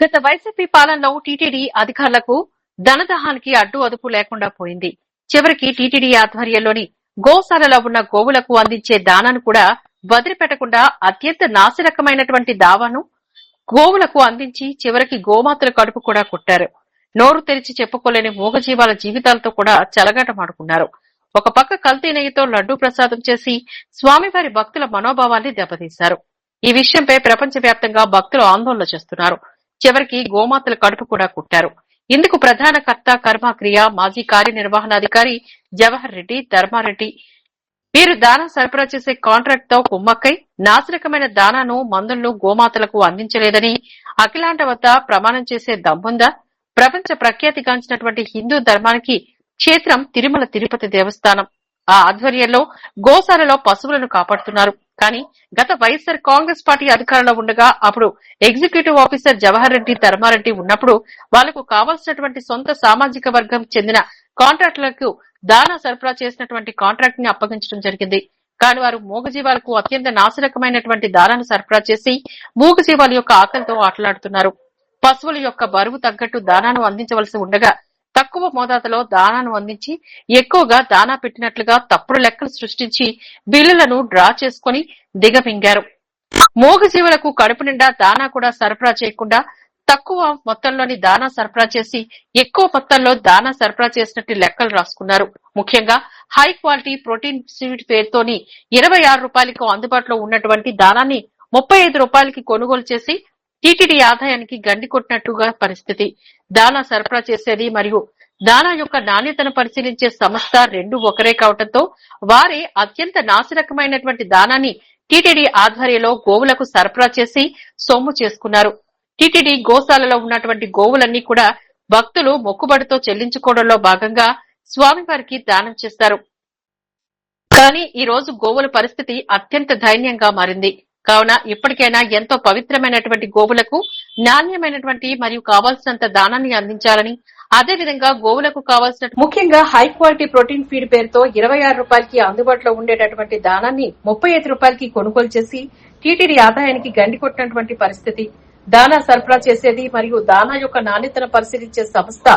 గత వైసీపీ పాలనలో టీటీడీ అధికారులకు ధనదాహానికి అడ్డు అదుపు లేకుండా పోయింది. చివరికి టీటీడీ ఆధ్వర్యంలోని గోశాలలో ఉన్న గోవులకు అందించే దానాను కూడా వదిలిపెట్టకుండా అత్యంత నాసిరకమైనటువంటి దావాను గోవులకు అందించి చివరికి గోమాతల కడుపు కూడా కొట్టారు. నోరు తెరిచి చెప్పుకోలేని మూగజీవాల జీవితాలతో కూడా చెలగాటమాడుకున్నారు. ఒక పక్క కల్తీ నెయ్యితో లడ్డూ ప్రసాదం చేసి స్వామివారి భక్తుల మనోభావాన్ని దెబ్బతీశారు. ఈ విషయంపై ప్రపంచవ్యాప్తంగా భక్తులు ఆందోళన చేస్తున్నారు. చివరికి గోమాతల కడుపు కూడా కుట్టారు. ఇందుకు ప్రధాన కర్త కర్మక్రియ మాజీ కార్యనిర్వహణాధికారి జవహర్ రెడ్డి, ధర్మారెడ్డి వీరు దానం సరఫరా చేసే కాంట్రాక్ట్ తో కుమ్మక్కై నాసిరకమైన దానాను మందులను గోమాతలకు అందించలేదని అఖిలాండ వద్ద ప్రమాణం చేసే దమ్ముందా? ప్రపంచ ప్రఖ్యాతిగాంచినటువంటి హిందూ ధర్మానికి క్షేత్రం తిరుమల తిరుపతి దేవస్థానం. ఆ ఆధ్వర్యంలో గోశాలలో పశువులను కాపాడుతున్నారు. కానీ గత వైఎస్సార్ కాంగ్రెస్ పార్టీ అధికారంలో ఉండగా అప్పుడు ఎగ్జిక్యూటివ్ ఆఫీసర్ జవహర్ రెడ్డి, ధర్మారెడ్డి ఉన్నప్పుడు వాళ్లకు కావాల్సినటువంటి సొంత సామాజిక వర్గం చెందిన కాంట్రాక్టులకు దానా సరఫరా చేసినటువంటి కాంట్రాక్ట్ ని అప్పగించడం జరిగింది. కానీ వారు మూగజీవాలకు అత్యంత నాసిరకమైనటువంటి దానాను సరఫరా చేసి మూగజీవాల యొక్క ఆకలితో ఆటలాడుతున్నారు. పశువుల యొక్క బరువు తగ్గట్టు దానాను అందించవలసి ఉండగా తక్కువ మోతాదులో దానాను అందించి ఎక్కువగా దానా పెట్టినట్లుగా తప్పుడు లెక్కలు సృష్టించి బిల్లులను డ్రా చేసుకుని దిగమింగారు. మూగజీవులకు కడుపు నిండా దానా కూడా సరఫరా చేయకుండా తక్కువ మొత్తంలోని దానా సరఫరా చేసి ఎక్కువ మొత్తంలో దానా సరఫరా చేసినట్టు లెక్కలు రాసుకున్నారు. ముఖ్యంగా హై క్వాలిటీ ప్రోటీన్ సీడ్ పేరుతోని 26 రూపాయలకు అందుబాటులో ఉన్నటువంటి దానాన్ని 35 రూపాయలకి కొనుగోలు చేసి టీటీడీ ఆదాయానికి గండి కొట్టినట్టుగా పరిస్థితి. దానా సరఫరా చేసేది మరియు దానా యొక్క నాణ్యతను పరిశీలించే సంస్థ రెండు ఒకరే కావడంతో వారే అత్యంత నాసిరకమైనటువంటి దానాన్ని టీటీడీ ఆధ్వర్యంలో గోవులకు సరఫరా చేసి సొమ్ము చేసుకున్నారు. టీటీడీ గోశాలలో ఉన్నటువంటి గోవులన్నీ కూడా భక్తులు మొక్కుబడితో చెల్లించుకోవడంలో భాగంగా స్వామివారికి దానం చేస్తారు. కానీ ఈ రోజు గోవుల పరిస్థితి అత్యంత దయనీయంగా మారింది. కావున ఇప్పటికైనా ఎంతో పవిత్రమైనటువంటి గోవులకు నాణ్యమైనటువంటి మరియు కావాల్సినంత దానాన్ని అందించాలని, అదేవిధంగా గోవులకు కావాల్సిన ముఖ్యంగా హై క్వాలిటీ ప్రోటీన్ ఫీడ్ పేరుతో 26 రూపాయలకి అందుబాటులో ఉండేటటువంటి దానాన్ని 35 రూపాయలకి కొనుగోలు చేసి టీటీడీ ఆదాయానికి గండి కొట్టినటువంటి పరిస్థితి. దానా సరఫరా చేసేది మరియు దానా యొక్క నాణ్యతను పరిశీలించే సంస్థ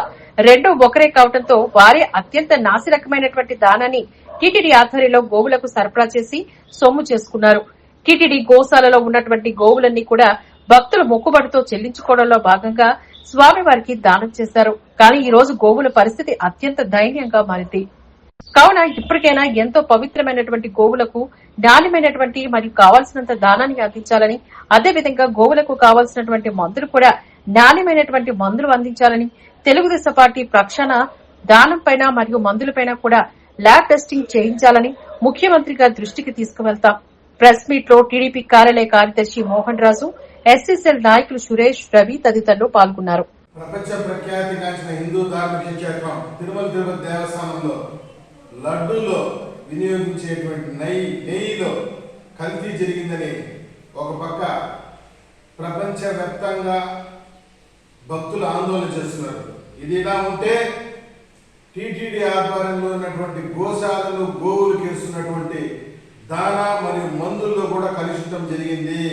రెండు ఒకరే కావడంతో వారే అత్యంత నాసిరకమైనటువంటి దానాన్ని టీటీడీ ఆధ్వర్యంలో గోవులకు సరఫరా చేసి సొమ్ము చేసుకున్నారు. టీటీడీ గోశాలలో ఉన్నటువంటి గోవులన్నీ కూడా భక్తుల మొక్కుబడితో చెల్లించుకోవడంలో భాగంగా స్వామివారికి దానం చేశారు. కానీ ఈ రోజు గోవుల పరిస్థితి అత్యంత దయనీయంగా మారింది. కావున ఇప్పటికైనా ఎంతో పవిత్రమైనటువంటి గోవులకు నాణ్యమైనటువంటి మరియు కావాల్సినంత దానాన్ని అందించాలని, అదేవిధంగా గోవులకు కావాల్సినటువంటి మందులు కూడా నాణ్యమైనటువంటి మందులు అందించాలని తెలుగుదేశం పార్టీ పక్షాన దానం పైన మరియు మందులపైన కూడా ల్యాబ్ టెస్టింగ్ చేయించాలని ముఖ్యమంత్రి గారి దృష్టికి తీసుకువెళ్తాం. ప్రెస్ మీట్ లో టీడీపీ కార్యాలయ కార్యదర్శి మోహన్ రాజు, ఎస్సీసీఎల్ నాయకులు సురేష్, రవి తదితరులు పాల్గొన్నారు. ప్రపంచ ప్రఖ్యాతిగాంచిన హిందూ ధార్మిక క్షేత్రం తిరుమల తిరుపతి దేవస్థానంలో లడ్డూలో వినియోగించేటువంటి నెయ్యిలో కల్తీ జరిగిందని ఒక పక్క ప్రపంచవ్యాప్తంగా భక్తులు ఆందోళన చేస్తున్నారు. ఇది ఇలా ఉంటే టీటీడీ ఆధ్వర్యంలో ఉన్నటువంటి గోశాలలు గోవులు కేస్తున్నటువంటి దానా మరియు మందుల్లో కూడా కలుషితం జరిగింది.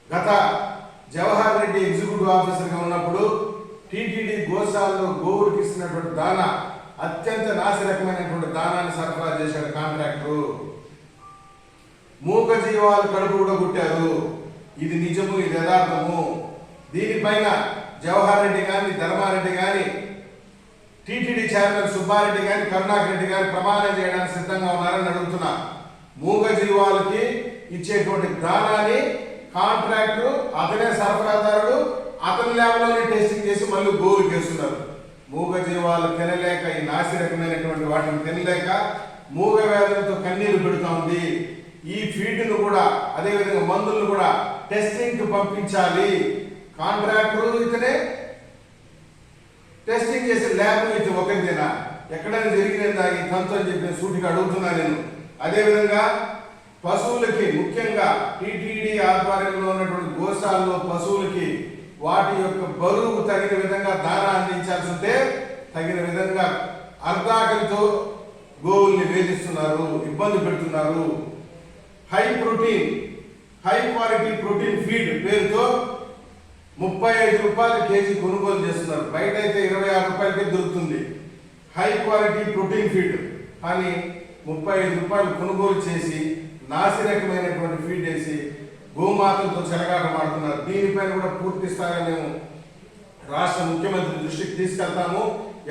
గత జవహర్ రెడ్డి ఎగ్జిక్యూటివ్ ఆఫీసర్గా ఉన్నప్పుడు టీటీడీ గోశాలలో గోవులకు ఇస్తున్నటువంటి దానా అత్యంత నాసిరకమైనటువంటి దానాన్ని సరఫరా చేశాడు కాంట్రాక్టరు. మూగజీవాలు కడుపు కూడా కుట్టారు. ఇది నిజము, ఇది యథార్థము. దీనిపైన జవహర్ రెడ్డి గాని, ధర్మారెడ్డి గాని, టీటీడీ చైర్మన్ సుబ్బారెడ్డి గాని, కరుణాకర్ రెడ్డి గాని ప్రమాణం చేయడానికి సిద్ధంగా ఉన్నారని అడుగుతున్నా. మూగజీవాలకి ఇచ్చేటువంటి దానాన్ని కాంట్రాక్టర్ అతనే సరఫరాదారుడు, అతని ల్యాబ్లోనే టెస్టింగ్ చేసి మళ్ళీ గోవులు చేస్తున్నారు. మూగజీవాలు తినలేక, ఈ నాసిరకమైనటువంటి వాటిని తినలేక మూగ వ్యాధులతో కన్నీరు పెడుతూ ఉంది. ఈ ఫీడ్ను కూడా అదేవిధంగా మందులను కూడా టెస్టింగ్ కు పంపించాలి. కాంట్రాక్టర్ ఇతనే టెస్టింగ్ చేసే ల్యాబ్ ఇది ఒకరిదేనా? ఎక్కడైనా జరిగినదా ఈ తంతు అని చెప్పి సూటిగా అడుగుతున్నా నేను. అదేవిధంగా పశువులకి, ముఖ్యంగా టీటీడీ ఆధ్వర్యంలో ఉన్నటువంటి గోశాలలో పశువులకి వాటి యొక్క బరువు తగిన విధంగా దానా అందించాల్సి ఉంటే తగిన విధంగా అర్ధాకలితో గోవుల్ని వేధిస్తున్నారు, ఇబ్బంది పెడుతున్నారు. హై క్వాలిటీ ప్రోటీన్ ఫీడ్ పేరుతో 35 రూపాయల కేజీ కొనుగోలు చేస్తున్నారు. బయట అయితే 26 రూపాయలకే దొరుకుతుంది హై క్వాలిటీ ప్రోటీన్ ఫీడ్. కానీ 35 రూపాయలు కొనుగోలు చేసి నాసిరకమైనటువంటి ఫీడ్ వేసి గోమాతలతో చెలగాట మాడుతున్నారు. దీనిపైన కూడా పూర్తి స్థాయిగా మేము రాష్ట్ర ముఖ్యమంత్రి దృష్టికి తీసుకెళ్తాము.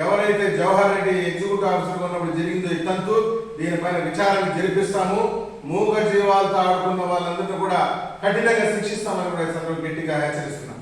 ఎవరైతే జవహర్ రెడ్డి ఎగ్జిక్యూటివ్ ఆఫీసర్ ఉన్నప్పుడు జరిగిందో ఈ తంతు, దీనిపైన విచారణ జరిపిస్తాము. మూగ జీవాలతో ఆడుకున్న వాళ్ళందరినీ కూడా కఠినంగా శిక్షిస్తామని కూడా ఈ సందర్భంగా గట్టిగా హెచ్చరిస్తున్నాం.